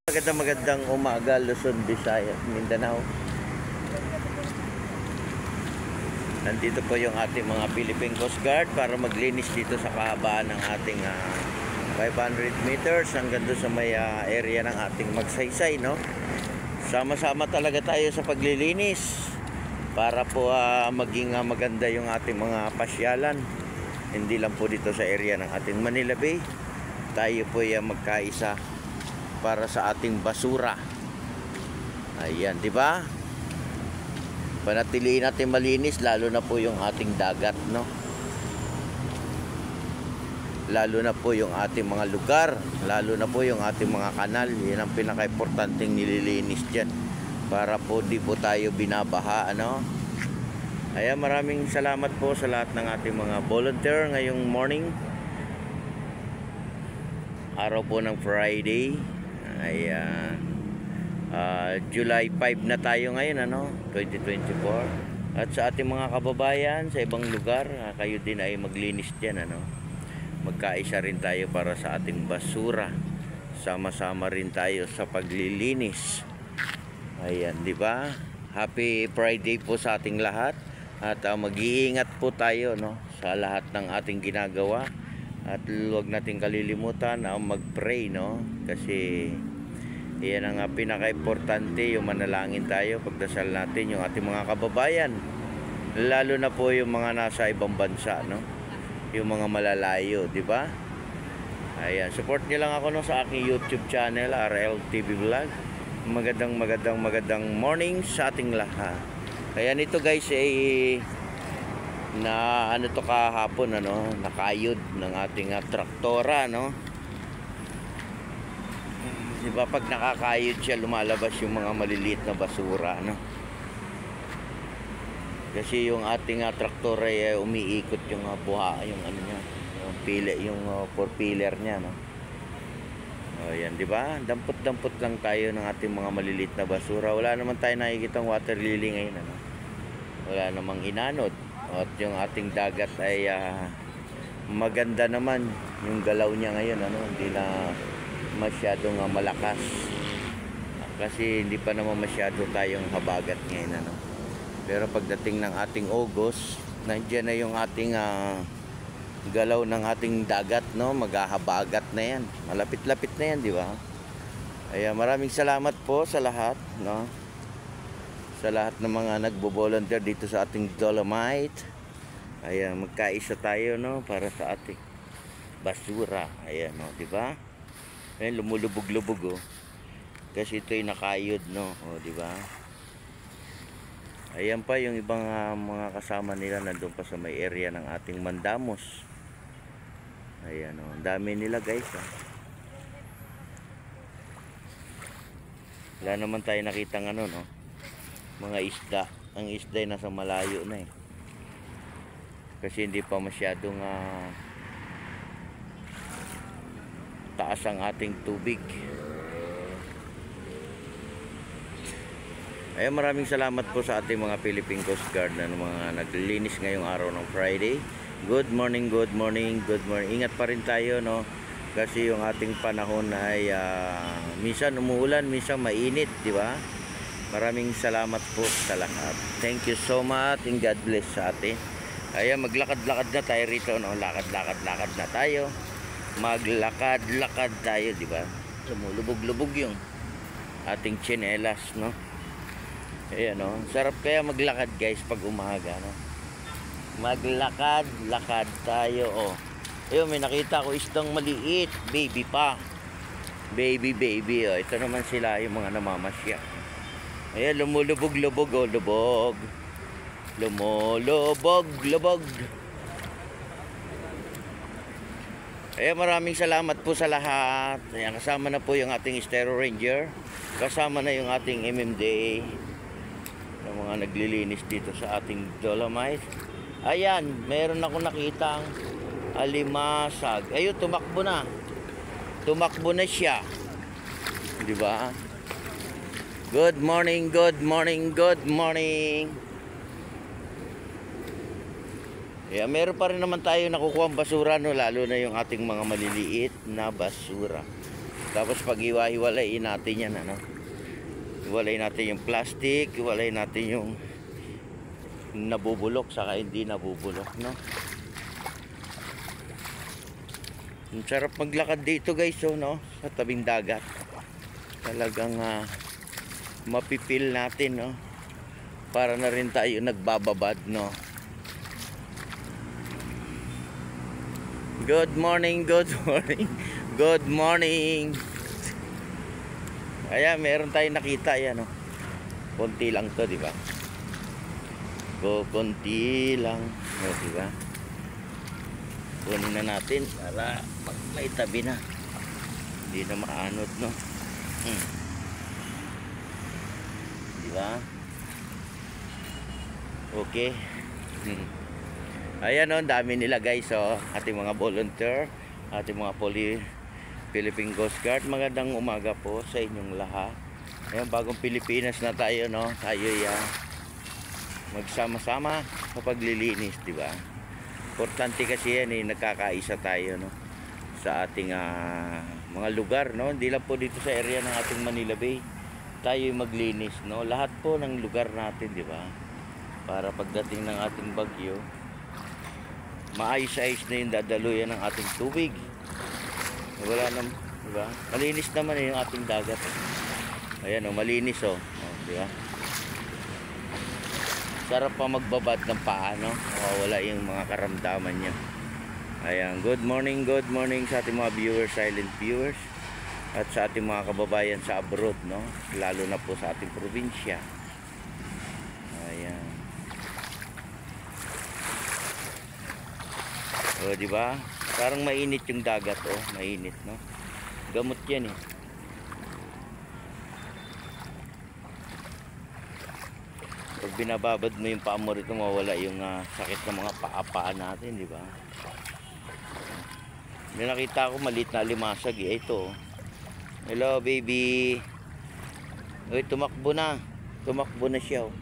Magandang umaga, Luzon, Visayas, Mindanao. Nandito po yung ating mga Philippine Coast Guard para maglinis dito sa kahabaan ng ating 500 meters hanggang doon sa may area ng ating Magsaysay, no? Sama-sama talaga tayo sa paglilinis para po maging maganda yung ating mga pasyalan. Hindi lang po dito sa area ng ating Manila Bay. Tayo po magkaisa para sa ating basura. Ayan, di ba? Panatiliin natin malinis, lalo na po yung ating dagat, no? Lalo na po yung ating mga lugar, lalo na po yung ating mga kanal. Yan ang pinaka-importanting nililinis dyan para po di po tayo binabaha, ano? Ayan, maraming salamat po sa lahat ng ating mga volunteer ngayong morning. Araw po ng Friday. Ayan, July 5 na tayo ngayon, ano, 2024. At sa ating mga kababayan sa ibang lugar, kayo din ay maglinis dyan, ano. Magkaisa rin tayo para sa ating basura. Sama-sama rin tayo sa paglilinis. Ayan, di ba? Happy Friday po sa ating lahat. At mag-iingat po tayo, no, sa lahat ng ating ginagawa. At huwag natin kalilimutan mag-pray, no? Kasi yan ang pinaka-importante, yung manalangin tayo, pagdasal natin yung ating mga kababayan. Lalo na po yung mga nasa ibang bansa, no? Yung mga malalayo, di ba? Ayan, support niyo lang ako, no, sa aking YouTube channel, RL TV Vlog. Magandang morning sa ating lahat. Kaya nito guys, na ano to kahapon, ano, nakayod ng ating traktora, no? Diba pag nakakayod siya, lumalabas yung mga maliliit na basura, no? Kasi yung ating traktora ay umiikot yung buha, yung ano niya, yung pile, yung four pillar niya, no? O yan, diba? Dampot-dampot lang tayo ng ating mga maliliit na basura. Wala naman tayo nakikitang water lily ngayon, ano? Wala namang inanod. At yung ating dagat ay maganda naman yung galaw niya ngayon, ano, hindi na masyadong malakas kasi hindi pa naman masyado tayong habagat ngayon, ano. Pero pagdating ng ating August, nandiyan na yung ating galaw ng ating dagat, no, maghahabagat na yan, malapit-lapit na yan, di ba? Ay maraming salamat po sa lahat, no, sa lahat ng mga nagbo-volunteer dito sa ating Dolomite. Ayan, magkaisa tayo, no, para sa ating basura. Ayan, no, di ba? Ayan, lumulubog-lubog, oh. Kasi ito ay nakayod, no, oh, di ba? Ayan pa yung ibang mga kasama nila nandun pa sa may area ng ating Mandamos. Ayan, oh, ang dami nila, guys, oh. Wala naman tayo nakitang ano, no, mga isda. Ang isda ay nasa malayo na, eh. Kasi hindi pa masyadong taas ang ating tubig. Ay maraming salamat po sa ating mga Philippine Coast Guard na mga naglilinis ngayong araw ng Friday. Good morning, good morning, good morning. Ingat pa rin tayo, no, kasi yung ating panahon ay minsan umuulan, minsan mainit, di ba? Maraming salamat po sa lahat. Thank you so much and God bless sa atin. Ayan, maglakad-lakad na tayo rito, no? Lakad-lakad na tayo. Maglakad-lakad tayo, di ba? Lumulubog-lubog yung ating tsinelas, no? Ayan, no? Sarap kaya maglakad, guys, pag umaga, no? Maglakad-lakad tayo, oh. Ayun, may nakita ko isdang maliit, baby pa. Baby, oh. Ito naman sila, yung mga namamasya. Ayan, lumulubog-lubog, oh, lubog. Lumulubog-lubog. Ayan, maraming salamat po sa lahat. Ayan, kasama na po yung ating Estero Ranger. Kasama na yung ating MMDA. Yung mga naglilinis dito sa ating Dolomite. Ayan, meron ako nakitang alimasag. Ayun, tumakbo na. Tumakbo na siya. Di ba? Good morning, good morning, good morning. Yeah, meron pa rin naman tayo nakukuha ang basura, no, lalo na yung ating mga maliliit na basura. Tapos pag hiwa-hiwalayin natin yan, ano, hiwalay natin yung plastic, hiwalay natin yung nabubulok saka hindi nabubulok, no. Ang sarap maglakad dito guys, so, no, sa tabing dagat. Talagang mapipil natin, no, para na rin tayo nagbababad, no. Good morning, good morning, good morning. Ayan, meron tayong nakita, yan, no. Konti lang to, di ba? Konti lang, no, di ba? Kunin na natin para may tabi na. Hindi na maanod, no. Di ba? Okay. Ayan, oh, dami nila guys, oh. Ating mga volunteer, ating mga Philippine Coast Guard. Magandang umaga po sa inyong lahat. Ayan, bagong Pilipinas na tayo, no. Tayo magsama-sama sa paglilinis, di ba? Importante kasi yan, nagkakaisa tayo, no, sa ating mga lugar, no. Hindi lang po dito sa area ng ating Manila Bay tayo maglinis, no. Lahat po ng lugar natin, di ba? Para pagdating ng ating bagyo, maayos-ayos na yung dadaluyan ng ating tubig. Wala naman, di ba? Malinis naman yung ating dagat. Ayan, oh, malinis, oh. Oh, di ba? Sarap pa magbabad ng paa, no? Wala yung mga karamdaman niya. Ayan, good morning sa ating mga viewers, silent viewers, at sa ating mga kababayan sa abroad, no? Lalo na po sa ating probinsya. Ayan. O, di ba? Parang mainit yung dagat, oh, mainit, no? Gamot 'yan, eh. Pag binababad mo yung paa mo rito, mawala yung sakit ng mga paa natin, di ba? May nakita ako maliit na limasag, eh. Ito, oh. Hello, baby. Uy, tumakbo na. Tumakbo na siya, oh.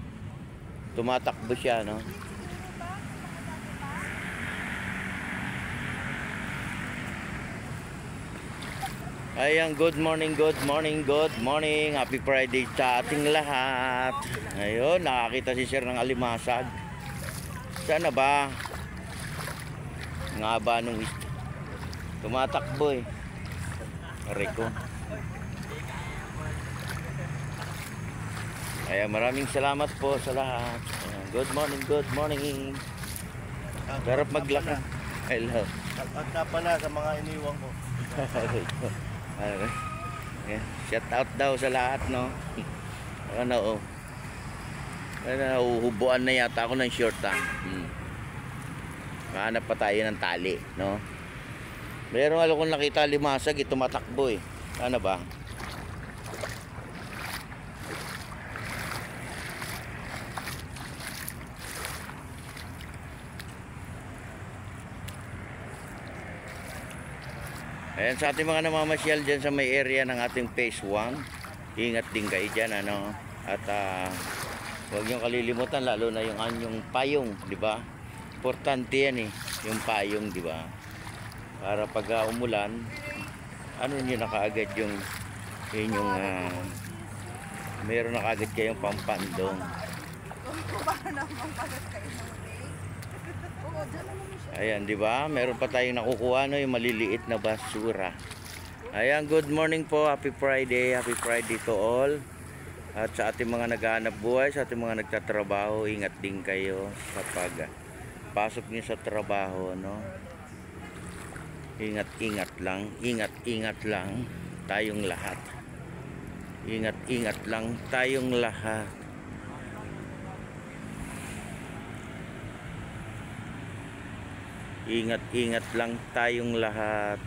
Tumatakbo siya, no? Ayan, good morning. Happy Friday sa ating lahat. Ayun, nakakita si sir ng alimasag. Sana ba? Nga ba nung tumatakbo, eh. Rico. Ayan, maraming salamat po sa lahat. Ayan, good morning. Sarap maglakad. Hello. At pala sa mga iniwan ko. Shout out daw sa lahat, no. Ano, oh. Nahuhubuan na yata ako ng short, Hanap pa tayo ng tali, no. Meron akong nakita limasag, tumatakbo, eh. Ano ba? Ayan, sa ating mga namamasyal dyan sa may area ng ating phase 1, ingat din kayo dyan, ano. At huwag niyong kalilimutan, lalo na yung anyong payong, di ba? Importante yan, eh, yung payong, di ba? Para pag umulan, ano niyo na kaagad yung inyong meron na kaagad kayong pampandong. Ayan, di ba? Meron pa tayong nakukuha, no, yung maliliit na basura. Ayan, good morning po. Happy Friday to all. At sa ating mga naghahanap buhay, sa ating mga nagtatrabaho, ingat din kayo sa pasok niyo sa trabaho, no. Ingat lang tayong lahat. Ingat lang tayong lahat. Ingat lang tayong lahat.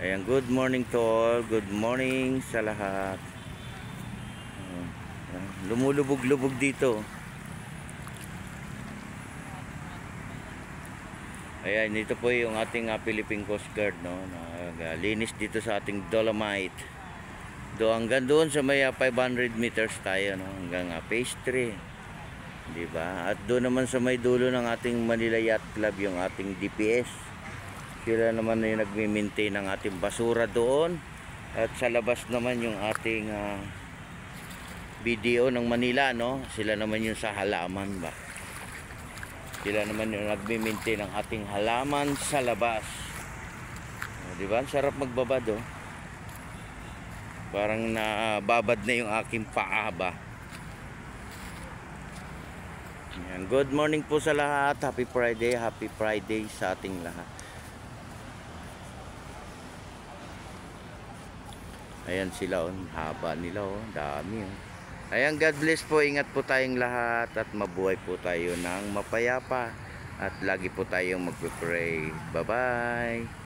Ayan, good morning to all. Good morning sa lahat. Lumulubog-lubog dito. Ayan, ito po yung ating Philippine Coast Guard, no. Linis dito sa ating Dolomite. Hanggang doon sa may 500 meters tayo, no, hanggang phase 3. Diba? At doon naman sa may dulo ng ating Manila Yacht Club yung ating DPS. Sila naman yung nagmi-maintain ng ating basura doon. At sa labas naman yung ating BDO ng Manila, no? Sila naman yung sa halaman ba. Sila naman yung nagmi-maintain ng ating halaman sa labas. Di ba? Sarap magbabad, oh. Parang nababad na yung aking paa ba. Yan. Good morning po sa lahat. Happy Friday sa ating lahat. Ayan sila, oh. Haba nila, oh. Dami, oh. Ayan, God bless po. Ingat po tayong lahat at mabuhay po tayo ng mapayapa at lagi po tayong magpe-pray. Bye-bye.